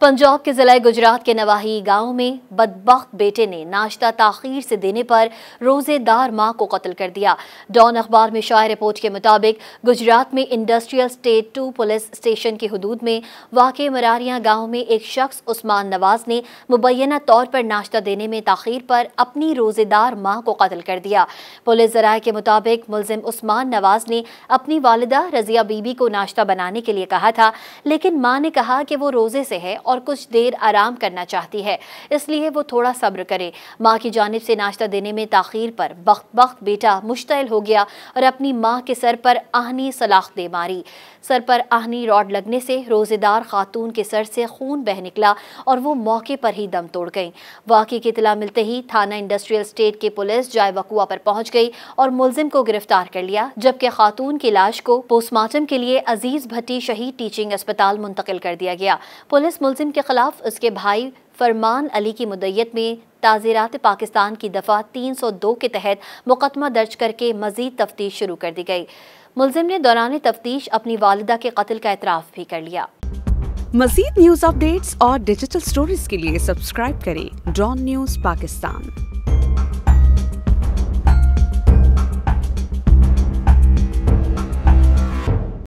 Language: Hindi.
पंजाब के जिला गुजरात के नवाही गांव में बदबख्त बेटे ने नाश्ता ताखीर से देने पर रोजेदार मां को कत्ल कर दिया। डॉन अखबार में शाया रिपोर्ट के मुताबिक गुजरात में इंडस्ट्रियल स्टेट 2 पुलिस स्टेशन की हदूद में वाक़े मरारियां गांव में एक शख्स उस्मान नवाज ने मुबैना तौर पर नाश्ता देने में ताखीर पर अपनी रोजेदार मां को कत्ल कर दिया। पुलिस ज़राए के मुताबिक मुलजिम उस्मान नवाज ने अपनी वालिदा रजिया बीबी को नाश्ता बनाने के लिए कहा था, लेकिन मां ने कहा कि वो रोजे से है और कुछ देर आराम करना चाहती है, इसलिए वो थोड़ा सब्र करे। मां की जानिब से नाश्ता देने में ताखीर पर बख्त बेटा मुश्तइल हो गया और अपनी मां के सर पर आहनी सलाख दे मारी। सर पर आहनी रॉड लगने से रोजेदार खातून के सर से खून बह निकला और वो मौके पर ही दम तोड़ गई। वाक़े की इत्तला मिलते ही थाना इंडस्ट्रियल स्टेट की पुलिस जाए वकुआ पर पहुंच गई और मुलजिम को गिरफ्तार कर लिया, जबकि खातून की लाश को पोस्टमार्टम के लिए अजीज भट्टी शहीद टीचिंग अस्पताल मुंतकिल कर दिया गया। पुलिस मुलजिम के खिलाफ उसके भाई फरमान अली की मुद्दत में ताज़ीरात पाकिस्तान की दफ़ा 302 के तहत मुकदमा दर्ज करके मज़ीद तफ्तीश शुरू कर दी गई। मुलजिम ने दौरान तफ्तीश अपनी वालिदा के कत्ल का एतराफ़ भी कर लिया। मज़ीद न्यूज़ अपडेट्स और डिजिटल स्टोरीज के लिए सब्सक्राइब करें डॉन न्यूज़ पाकिस्तान।